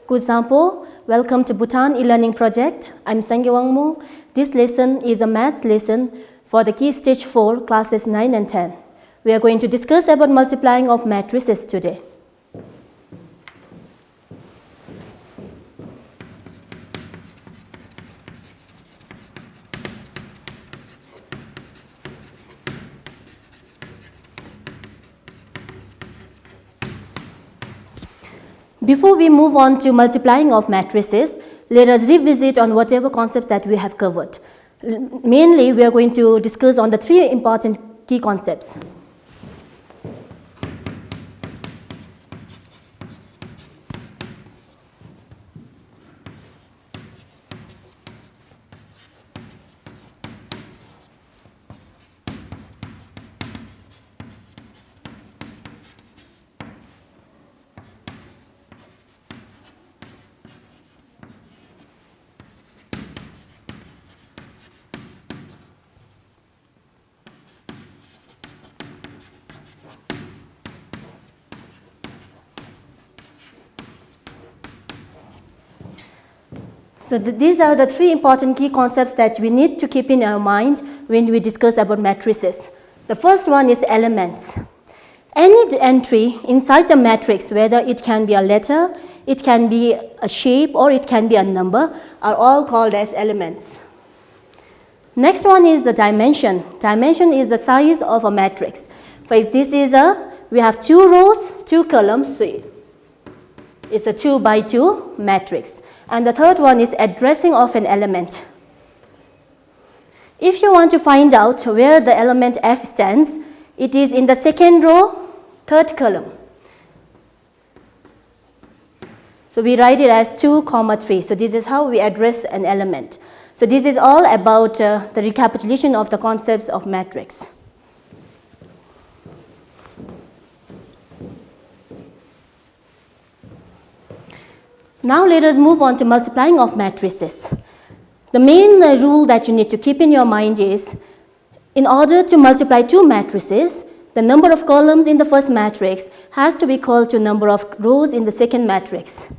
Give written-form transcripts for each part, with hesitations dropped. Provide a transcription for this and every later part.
Kusampo, welcome to Bhutan e-learning project. I'm Sangye Wangmu. This lesson is a maths lesson for the Key Stage 4, classes 9 and 10. We are going to discuss about multiplying of matrices today. Before we move on to multiplying of matrices, let us revisit on whatever concepts that we have covered. Mainly, we are going to discuss on the three important key concepts. So these are the three important key concepts that we need to keep in our mind when we discuss about matrices. The first one is elements. Any entry inside a matrix, whether it can be a letter, it can be a shape, or it can be a number, are all called as elements. Next one is the dimension. Dimension is the size of a matrix. For this is we have 2 rows, 2 columns, so it's a 2 by 2 matrix. And the third one is addressing of an element. If you want to find out where the element F stands, it is in the second row, third column. So we write it as 2, 3. So this is how we address an element. So this is all about the recapitulation of the concepts of matrix. Now let us move on to multiplying of matrices. The main rule that you need to keep in your mind is, in order to multiply 2 matrices, the number of columns in the first matrix has to be equal to number of rows in the second matrix.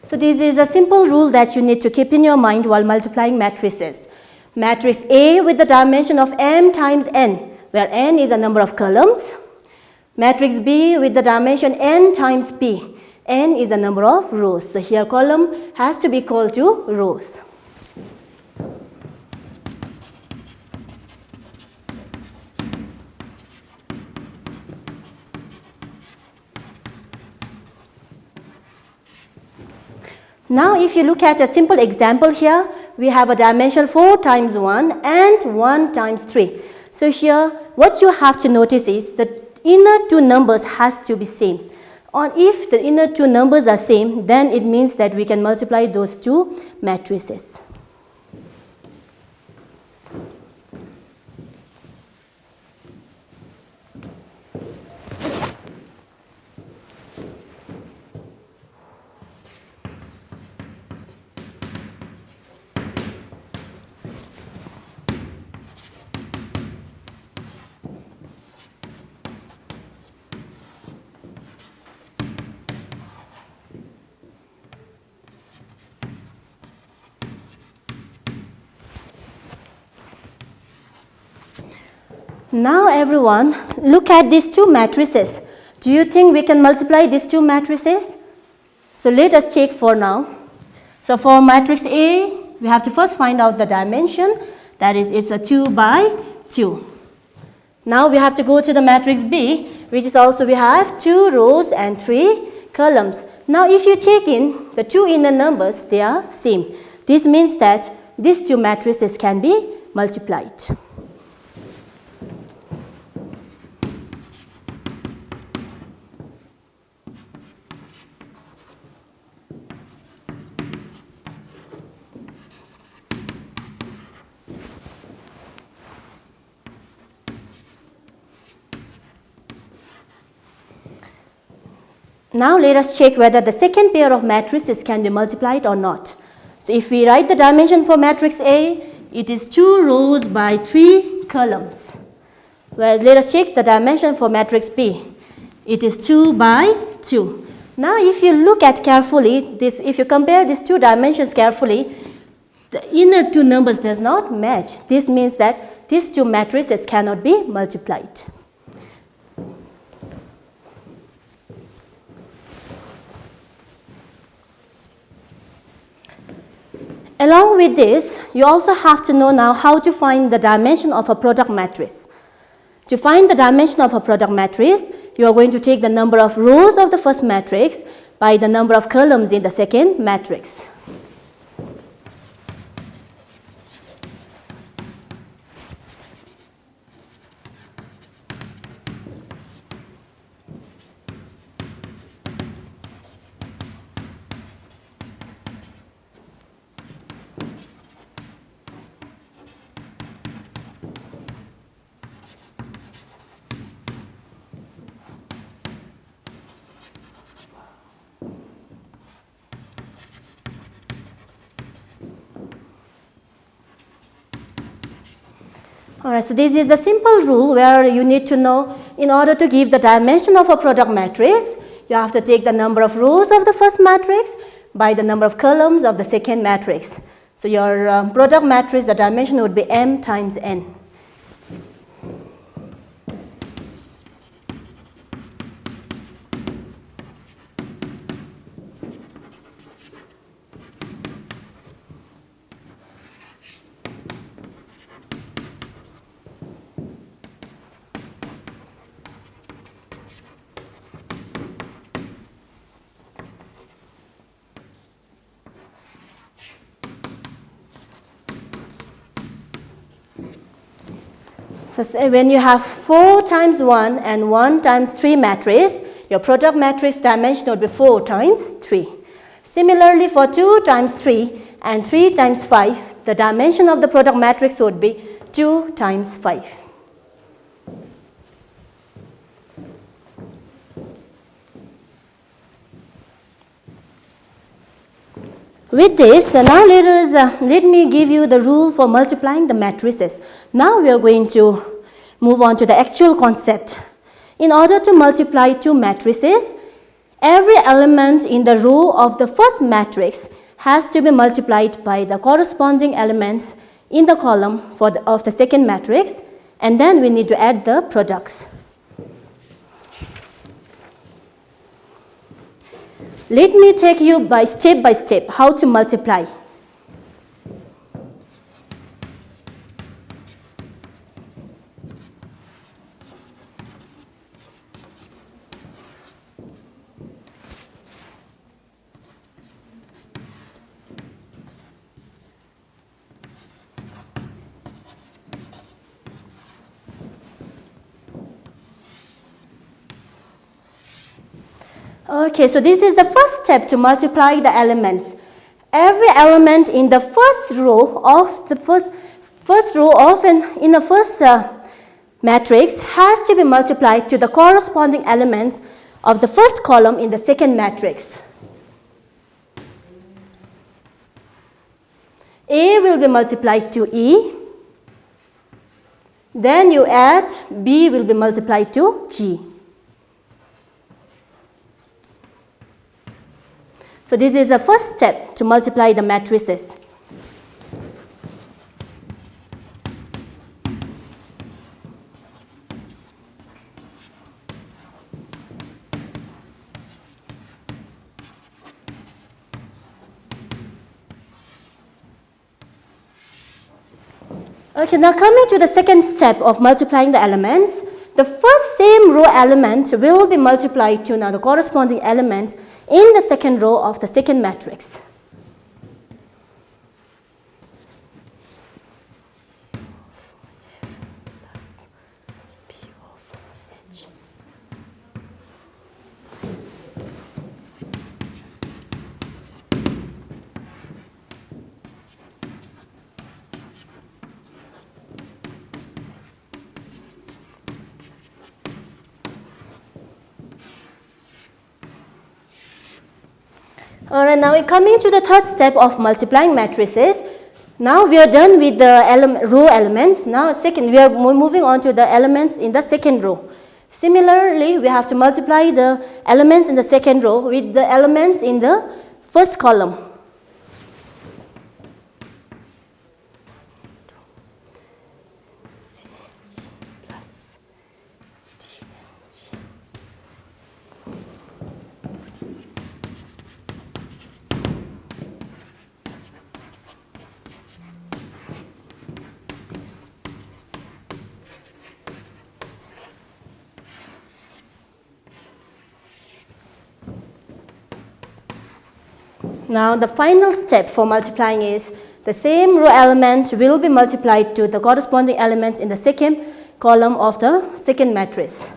So this is a simple rule that you need to keep in your mind while multiplying matrices. Matrix A with the dimension of m times n, where n is a number of columns. Matrix B with the dimension n times p, n is a number of rows. So here column has to be equal to rows. Now if you look at a simple example here, we have a dimension 4 times 1 and 1 times 3. So here what you have to notice is the inner 2 numbers has to be same. If the inner 2 numbers are same, then it means that we can multiply those 2 matrices. Now everyone, look at these 2 matrices. Do you think we can multiply these 2 matrices? So let us check for now. So for matrix A, we have to first find out the dimension. That is, it's a 2 by 2. Now we have to go to the matrix B, which is also we have 2 rows and 3 columns. Now if you check in the 2 inner numbers, they are same. This means that these 2 matrices can be multiplied. Now let us check whether the second pair of matrices can be multiplied or not. So if we write the dimension for matrix A, it is 2 rows by 3 columns. Well, let us check the dimension for matrix B. It is 2 by 2. Now if you look at carefully, if you compare these two dimensions carefully, the inner two numbers does not match. This means that these two matrices cannot be multiplied. Along with this, you also have to know now how to find the dimension of a product matrix. To find the dimension of a product matrix, you are going to take the number of rows of the first matrix by the number of columns in the second matrix. Alright, so this is a simple rule where you need to know in order to give the dimension of a product matrix, you have to take the number of rows of the first matrix by the number of columns of the second matrix. So your product matrix, the dimension would be m times n. So say when you have 4 times 1 and 1 times 3 matrix, your product matrix dimension would be 4 times 3. Similarly, for 2 times 3 and 3 times 5, the dimension of the product matrix would be 2 times 5. With this, now let me give you the rule for multiplying the matrices. Now we are going to move on to the actual concept. In order to multiply two matrices, every element in the row of the first matrix has to be multiplied by the corresponding elements in the column of the second matrix, and then we need to add the products. Let me take you by step how to multiply. Okay, so this is the first step to multiply the elements. Every element in the first row of the first matrix has to be multiplied to the corresponding elements of the first column in the second matrix. A will be multiplied to E. Then you add B will be multiplied to G. So this is the first step to multiply the matrices. Okay, now coming to the second step of multiplying the elements, the first same row element will be multiplied to now the corresponding elements in the second row of the second matrix. Alright, now we're coming to the third step of multiplying matrices. Now we are done with the row elements. Now we are moving on to the elements in the second row. Similarly, we have to multiply the elements in the second row with the elements in the first column. Now the final step for multiplying is the same row element will be multiplied to the corresponding elements in the second column of the second matrix.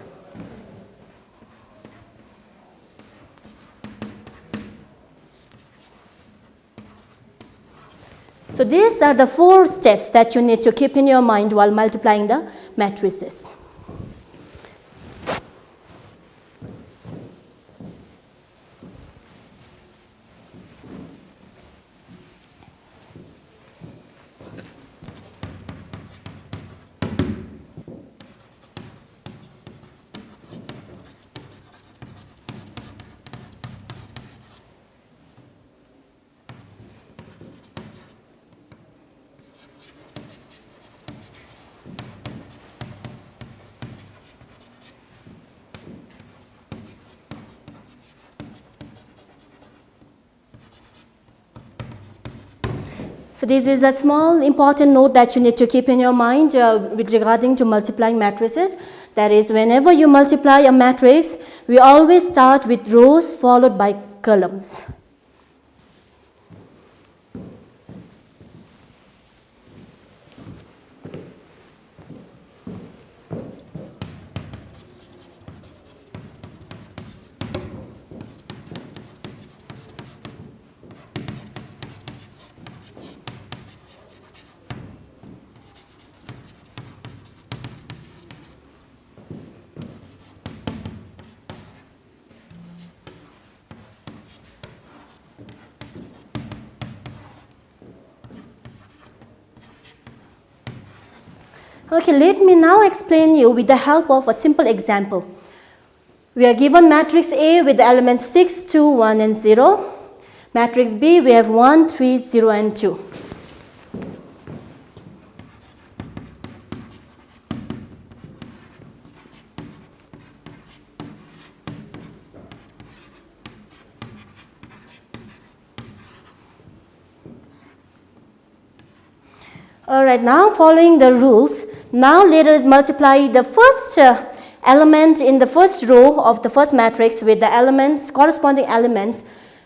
So these are the 4 steps that you need to keep in your mind while multiplying the matrices. So this is a small important note that you need to keep in your mind with regarding to multiplying matrices. That is, whenever you multiply a matrix, we always start with rows followed by columns. Okay, let me now explain you with the help of a simple example. We are given matrix A with the elements 6, 2, 1 and 0. Matrix B we have 1, 3, 0 and 2. Alright, now following the rules, now let us multiply the first element in the first row of the first matrix with the elements, corresponding elements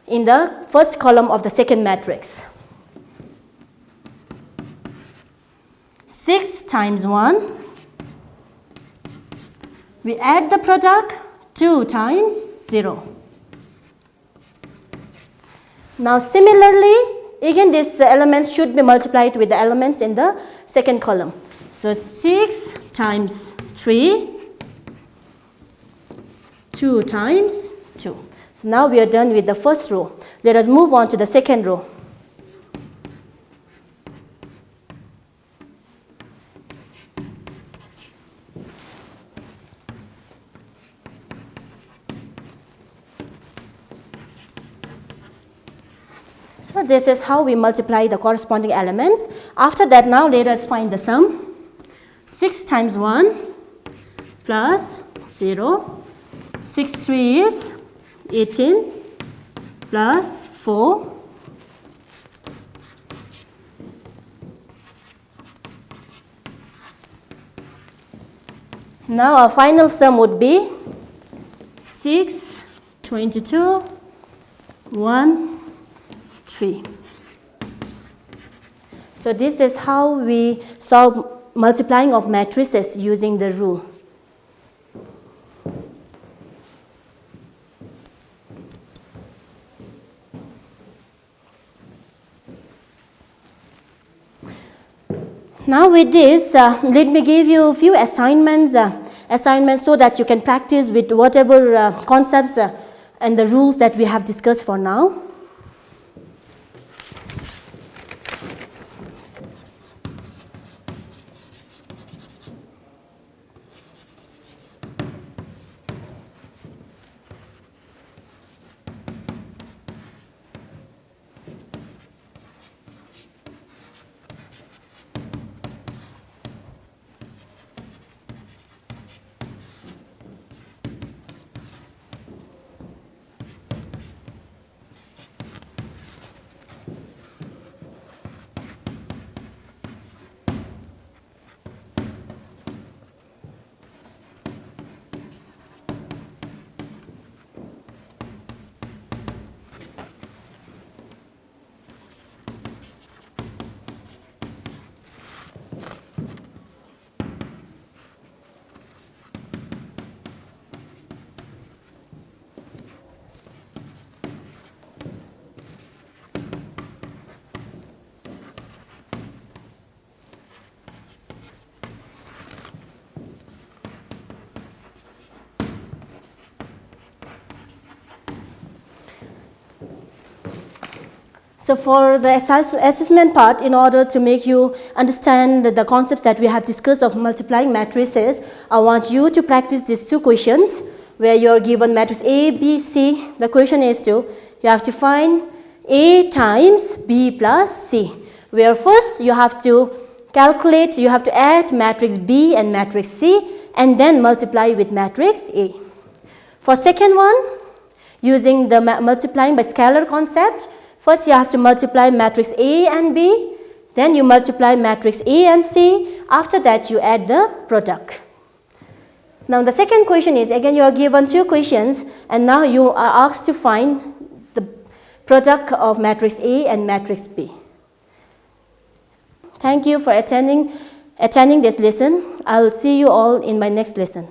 in the first column of the second matrix. 6 times 1, we add the product 2 times 0. Now similarly, again these elements should be multiplied with the elements in the second column. So 6 times 3, 2 times 2. So now we are done with the first row. Let us move on to the second row. So this is how we multiply the corresponding elements. After that, now let us find the sum. 6 times 1 plus 0. 6 3 is 18 plus 4. Now our final sum would be 6, 22, 1, 3. So this is how we solve multiplying of matrices using the rule. Now with this, let me give you a few assignments so that you can practice with whatever concepts and the rules that we have discussed for now. So for the assessment part, in order to make you understand the concepts that we have discussed of multiplying matrices, I want you to practice these two questions where you're given matrix A, B, C. The question is you have to find A times B plus C, where first you have to calculate, you have to add matrix B and matrix C and then multiply with matrix A. For second one, using the multiplying by scalar concept, first you have to multiply matrix A and B, then you multiply matrix A and C, after that you add the product. Now the second question is, again you are given two questions and now you are asked to find the product of matrix A and matrix B. Thank you for attending this lesson. I'll see you all in my next lesson.